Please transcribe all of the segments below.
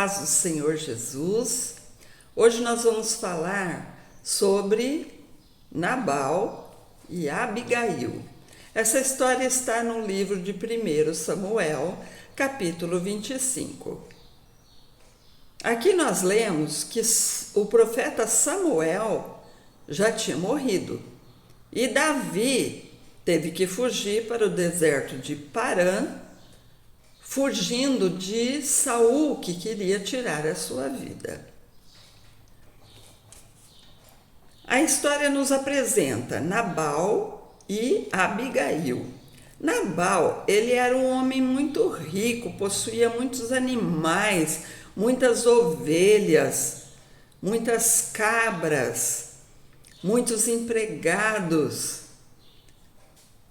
paz do Senhor Jesus. Hoje nós vamos falar sobre Nabal e Abigail. Essa história está no livro de 1 Samuel, capítulo 25. Aqui nós lemos que o profeta Samuel já tinha morrido e Davi teve que fugir para o deserto de Parã, fugindo de Saul, que queria tirar a sua vida. A história nos apresenta Nabal e Abigail. Nabal, ele era um homem muito rico, possuía muitos animais, muitas ovelhas, muitas cabras, muitos empregados.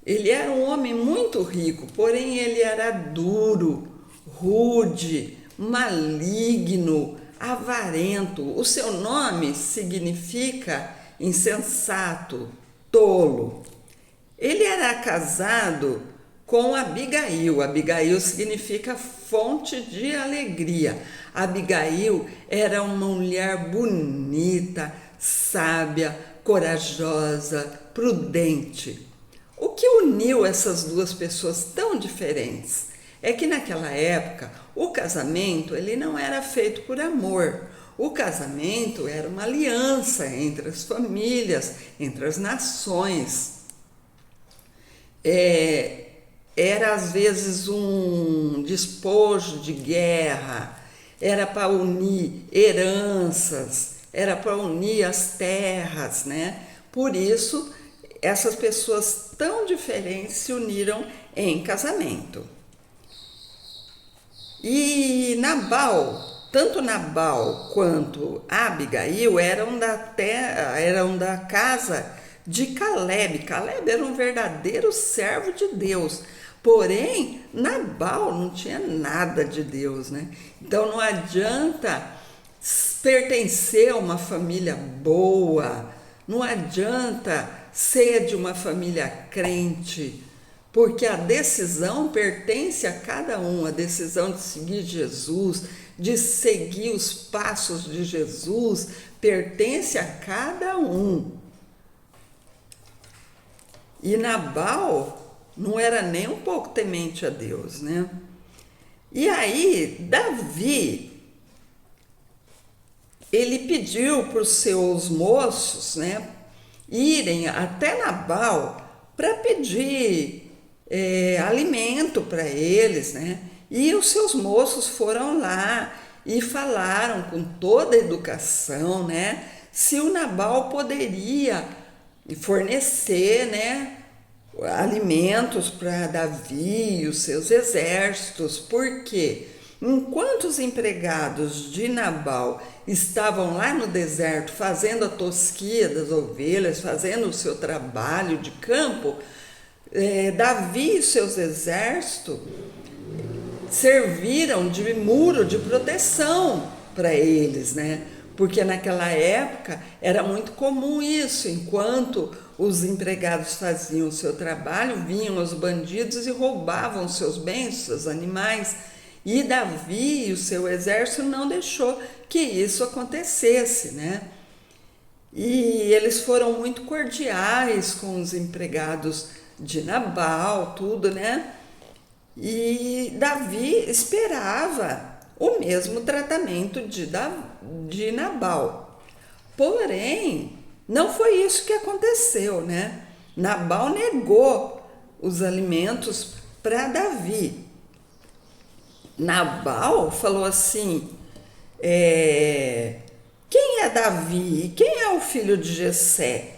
Ele era um homem muito rico, porém ele era duro, rude, maligno, avarento. O seu nome significa insensato, tolo. Ele era casado com Abigail. Abigail significa fonte de alegria. Abigail era uma mulher bonita, sábia, corajosa, prudente. O que uniu essas duas pessoas tão diferentes é que naquela época o casamento ele não era feito por amor. O casamento era uma aliança entre as famílias, entre as nações. Era às vezes um despojo de guerra, era para unir heranças, era para unir as terras, né? Por isso, essas pessoas tão diferentes se uniram em casamento. E tanto Nabal quanto Abigail eram da casa de Caleb. Caleb era um verdadeiro servo de Deus. Porém, Nabal não tinha nada de Deus, né? Então não adianta pertencer a uma família boa, não adianta ser de uma família crente, porque a decisão pertence a cada um, a decisão de seguir Jesus, de seguir os passos de Jesus, pertence a cada um. E Nabal não era nem um pouco temente a Deus, né? E aí, Davi, ele pediu para os seus moços, né, irem até Nabal para pedir alimento para eles, né? E os seus moços foram lá e falaram com toda a educação, né, se o Nabal poderia fornecer, né, alimentos para Davi e os seus exércitos, porque enquanto os empregados de Nabal estavam lá no deserto fazendo a tosquia das ovelhas, fazendo o seu trabalho de campo, Davi e seus exércitos serviram de muro de proteção para eles, né? Porque naquela época era muito comum isso, enquanto os empregados faziam o seu trabalho, vinham os bandidos e roubavam seus bens, seus animais. E Davi e o seu exército não deixou que isso acontecesse, né? E eles foram muito cordiais com os empregados de Nabal, tudo, né? E Davi esperava o mesmo tratamento de Nabal. Porém, não foi isso que aconteceu, né? Nabal negou os alimentos para Davi. Nabal falou assim, quem é Davi? Quem é o filho de Jessé?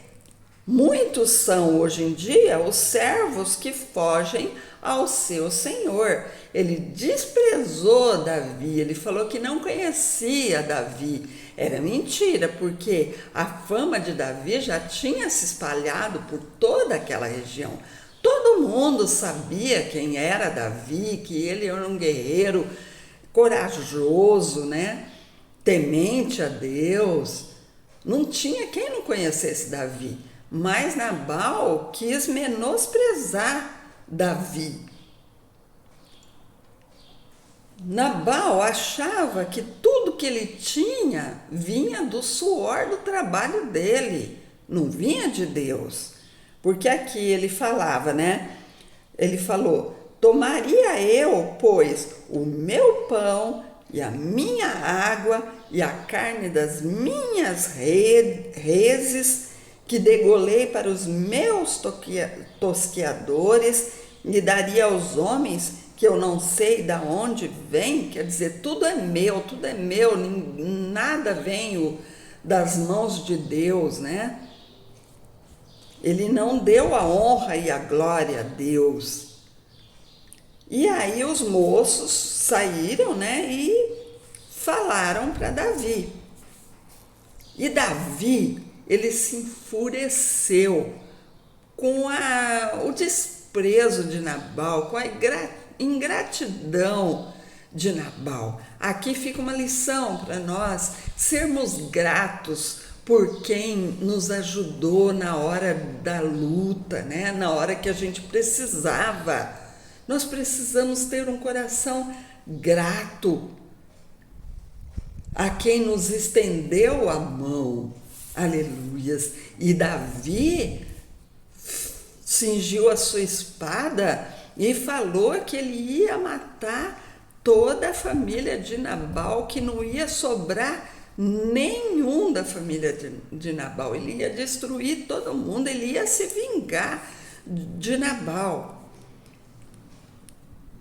Muitos são hoje em dia os servos que fogem ao seu senhor. Ele desprezou Davi, ele falou que não conhecia Davi. Era mentira, porque a fama de Davi já tinha se espalhado por toda aquela região. Todo mundo sabia quem era Davi, que ele era um guerreiro corajoso, né? Temente a Deus. Não tinha quem não conhecesse Davi. Mas Nabal quis menosprezar Davi. Nabal achava que tudo tudo que ele tinha vinha do suor do trabalho dele, não vinha de Deus. Porque aqui ele falava, né? Ele falou: tomaria eu, pois, o meu pão e a minha água e a carne das minhas reses, que degolei para os meus tosqueadores, e daria aos homens que eu não sei de onde vem. Quer dizer, tudo é meu, nada vem das mãos de Deus, né? Ele não deu a honra e a glória a Deus. E aí os moços saíram, né, e falaram para Davi. E Davi, ele se enfureceu com o desprezo de Nabal, com a ingratidão de Nabal. Aqui fica uma lição para nós sermos gratos por quem nos ajudou na hora da luta, né? Na hora que a gente precisava. Nós precisamos ter um coração grato a quem nos estendeu a mão. Aleluias. E Davi cingiu a sua espada e falou que ele ia matar toda a família de Nabal, que não ia sobrar nenhum da família de Nabal. Ele ia destruir todo mundo, ele ia se vingar de Nabal.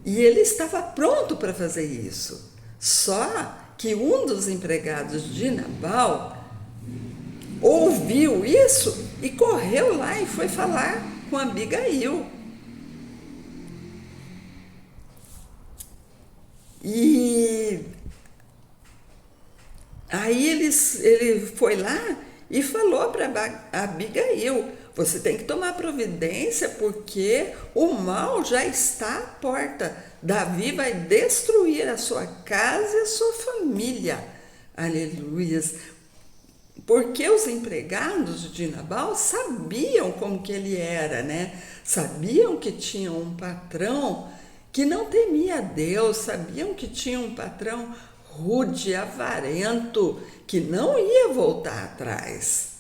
E ele estava pronto para fazer isso. Só que um dos empregados de Nabal ouviu isso e correu lá e foi falar com Abigail. E aí ele foi lá e falou para Abigail: você tem que tomar providência porque o mal já está à porta. Davi vai destruir a sua casa e a sua família. Aleluias. Porque os empregados de Nabal sabiam como que ele era, né? Sabiam que tinha um patrão que não temia Deus, sabiam que tinha um patrão rude, avarento, que não ia voltar atrás.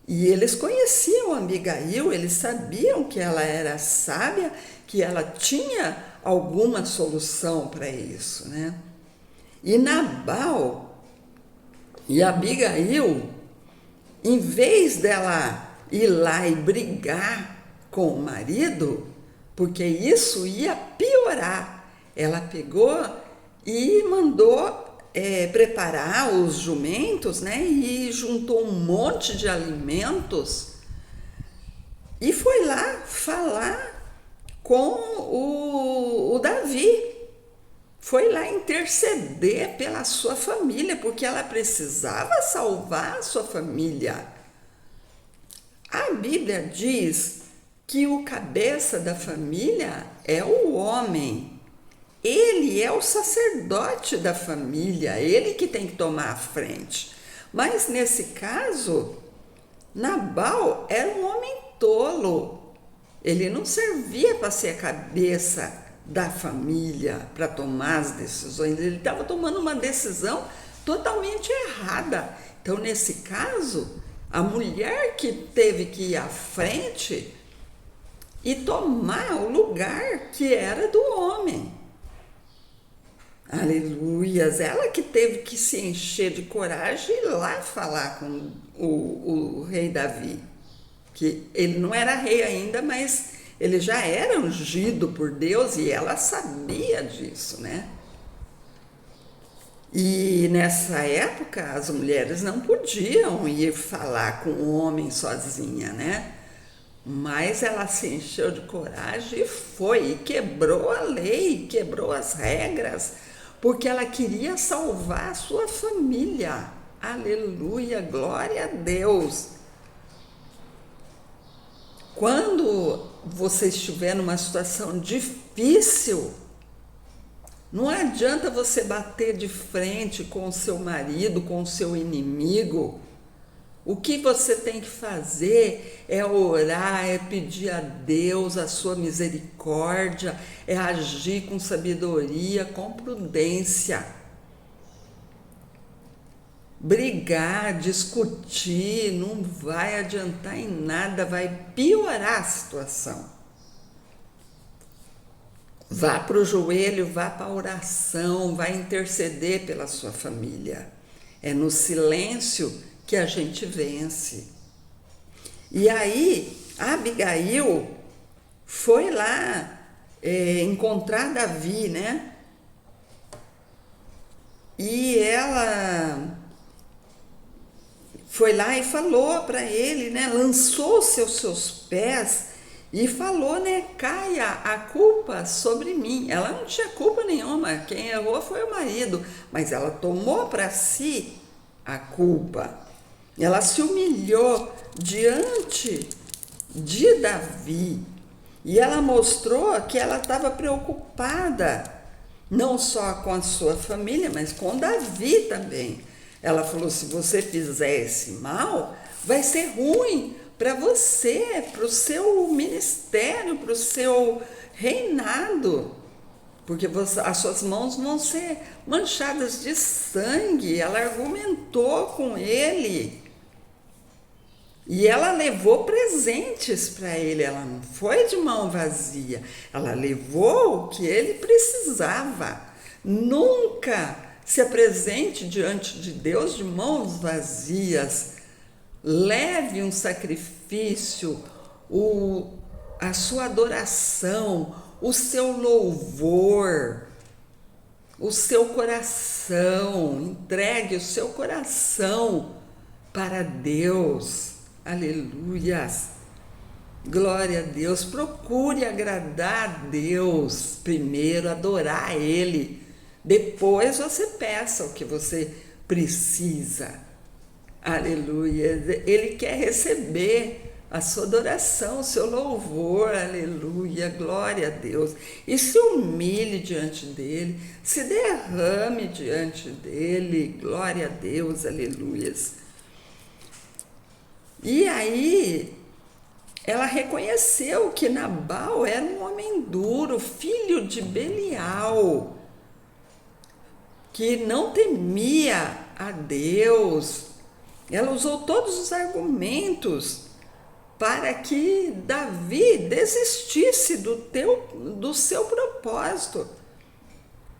E eles conheciam Abigail, eles sabiam que ela era sábia, que ela tinha alguma solução para isso, né? E Nabal e Abigail, em vez dela ir lá e brigar com o marido, porque isso ia piorar, ela pegou e mandou preparar os jumentos, né? E juntou um monte de alimentos e foi lá falar com o Davi. Foi lá interceder pela sua família, porque ela precisava salvar a sua família. A Bíblia diz que o cabeça da família é o homem. Ele é o sacerdote da família, ele que tem que tomar a frente. Mas nesse caso, Nabal era um homem tolo. Ele não servia para ser a cabeça da família, para tomar as decisões. Ele estava tomando uma decisão totalmente errada. Então, nesse caso, a mulher que teve que ir à frente e tomar o lugar que era do homem. Aleluias! Ela que teve que se encher de coragem e ir lá falar com o rei Davi. Que ele não era rei ainda, mas ele já era ungido por Deus e ela sabia disso, né? E nessa época as mulheres não podiam ir falar com o homem sozinha, né? Mas ela se encheu de coragem e foi, e quebrou a lei, quebrou as regras, porque ela queria salvar a sua família. Aleluia, glória a Deus. Quando você estiver numa situação difícil, não adianta você bater de frente com o seu marido, com o seu inimigo. O que você tem que fazer é orar, é pedir a Deus a sua misericórdia, é agir com sabedoria, com prudência. brigar, discutir, não vai adiantar em nada, vai piorar a situação. Vá para o joelho, vá para a oração, vá interceder pela sua família. É no silêncio que a gente vence. E aí, a Abigail foi lá encontrar Davi, né? E ela foi lá e falou para ele, né? Lançou-se aos seus pés e falou, né? Caia a culpa sobre mim. Ela não tinha culpa nenhuma, quem errou foi o marido, mas ela tomou para si a culpa. Ela se humilhou diante de Davi e ela mostrou que ela estava preocupada não só com a sua família, mas com Davi também. Ela falou, se você fizer esse mal, vai ser ruim para você, para o seu ministério, para o seu reinado, porque as suas mãos vão ser manchadas de sangue. Ela argumentou com ele e ela levou presentes para ele, ela não foi de mão vazia, ela levou o que ele precisava. Nunca se apresente diante de Deus de mãos vazias. Leve um sacrifício, a sua adoração, o seu louvor, o seu coração. Entregue o seu coração para Deus. Aleluias, glória a Deus. Procure agradar a Deus primeiro, adorar Ele, depois você peça o que você precisa. Aleluia, Ele quer receber a sua adoração, o seu louvor. Aleluia, glória a Deus. E se humilhe diante dEle, se derrame diante dEle, glória a Deus, aleluias. E aí, ela reconheceu que Nabal era um homem duro, filho de Belial, que não temia a Deus. Ela usou todos os argumentos para que Davi desistisse do seu propósito.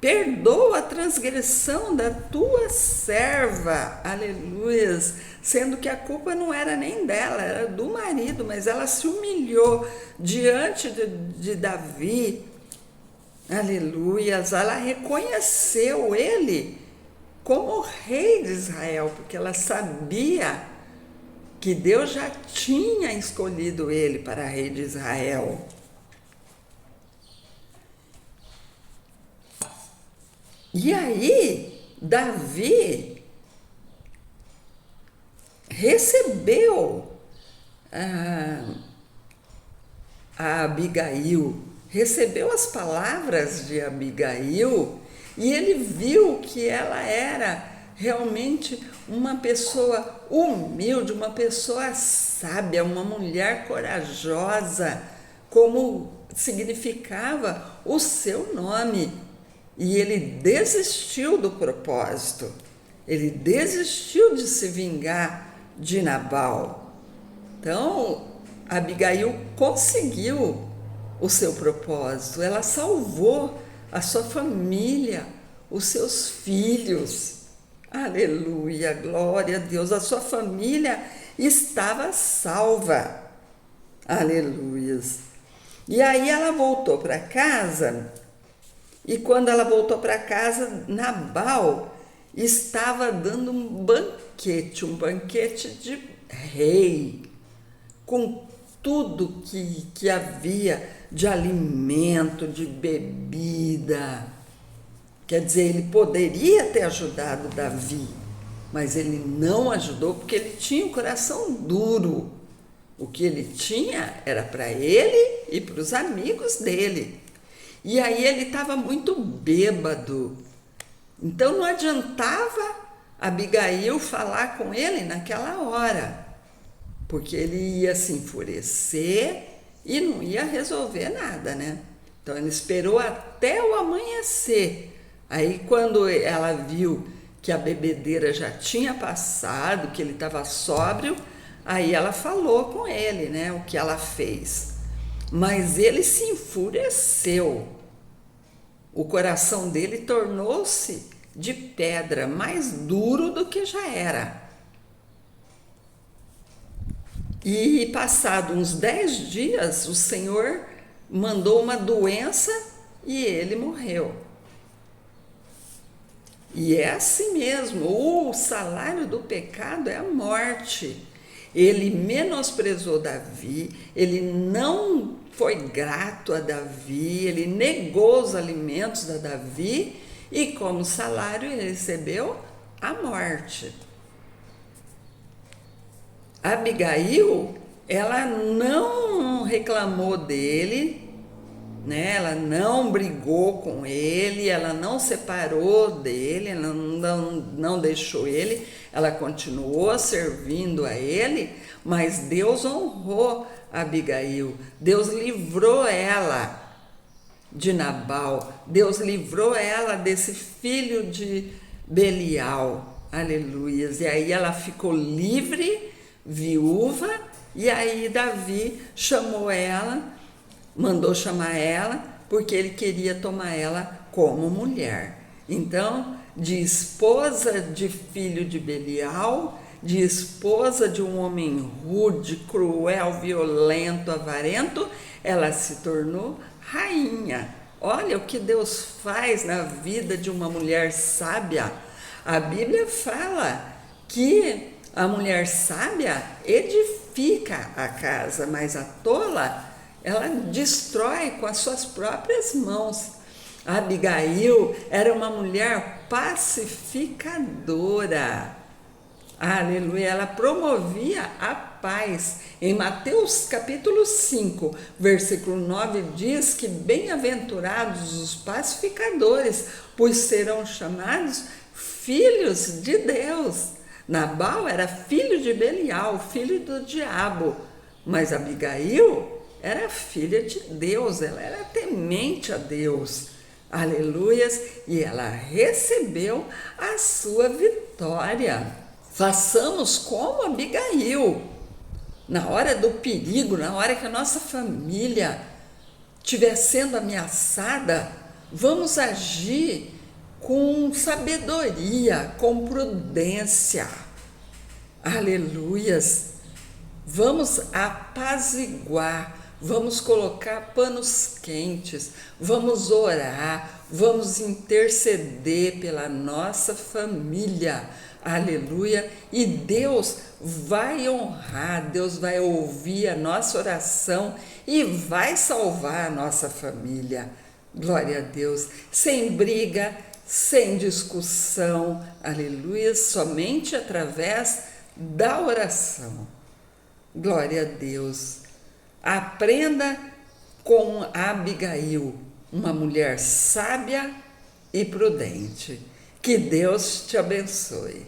Perdoa a transgressão da tua serva, aleluias, sendo que a culpa não era nem dela, era do marido, mas ela se humilhou diante de Davi, aleluias, ela reconheceu ele como rei de Israel, porque ela sabia que Deus já tinha escolhido ele para rei de Israel. E aí, Davi recebeu a Abigail, recebeu as palavras de Abigail, e ele viu que ela era realmente uma pessoa humilde, uma pessoa sábia, uma mulher corajosa, como significava o seu nome. E ele desistiu do propósito, ele desistiu de se vingar de Nabal. Então, Abigail conseguiu o seu propósito, ela salvou a sua família, os seus filhos. Aleluia, glória a Deus, a sua família estava salva. Aleluias. E aí ela voltou para casa. E quando ela voltou para casa, Nabal estava dando um banquete de rei, com tudo que havia de alimento, de bebida. Quer dizer, ele poderia ter ajudado Davi, mas ele não ajudou porque ele tinha um coração duro. O que ele tinha era para ele e para os amigos dele. E aí ele estava muito bêbado. Então não adiantava Abigail falar com ele naquela hora, porque ele ia se enfurecer e não ia resolver nada, né? Então ele esperou até o amanhecer. Aí quando ela viu que a bebedeira já tinha passado, que ele estava sóbrio, aí ela falou com ele, né, o que ela fez. Mas ele se enfureceu. O coração dele tornou-se de pedra, mais duro do que já era. E passado uns 10 dias, o Senhor mandou uma doença e ele morreu. E é assim mesmo, o salário do pecado é a morte. Ele menosprezou Davi, ele não foi grato a Davi, ele negou os alimentos da Davi e como salário ele recebeu a morte. Abigail, ela não reclamou dele, né? Ela não brigou com ele, ela não separou dele, ela não deixou ele, ela continuou servindo a ele, mas Deus honrou Abigail, Deus livrou ela de Nabal, Deus livrou ela desse filho de Belial, aleluias, e aí ela ficou livre, viúva, e aí Davi chamou ela, mandou chamar ela, porque ele queria tomar ela como mulher. Então, de esposa de filho de Belial, de esposa de um homem rude, cruel, violento, avarento, ela se tornou rainha. Olha o que Deus faz na vida de uma mulher sábia. A Bíblia fala que a mulher sábia edifica a casa, mas a tola, ela destrói com as suas próprias mãos. A Abigail era uma mulher pacificadora. Aleluia, ela promovia a paz. Em Mateus capítulo 5, versículo 9, diz que bem-aventurados os pacificadores, pois serão chamados filhos de Deus. Nabal era filho de Belial, filho do diabo, mas Abigail era filha de Deus, ela era temente a Deus, aleluias, e ela recebeu a sua vitória. Façamos como Abigail, na hora do perigo, na hora que a nossa família estiver sendo ameaçada, vamos agir com sabedoria, com prudência, aleluias, vamos apaziguar, vamos colocar panos quentes, vamos orar, vamos interceder pela nossa família, aleluia, e Deus vai honrar, Deus vai ouvir a nossa oração e vai salvar a nossa família, glória a Deus, sem briga, sem discussão, aleluia, somente através da oração. Glória a Deus. Aprenda com Abigail, uma mulher sábia e prudente. Que Deus te abençoe.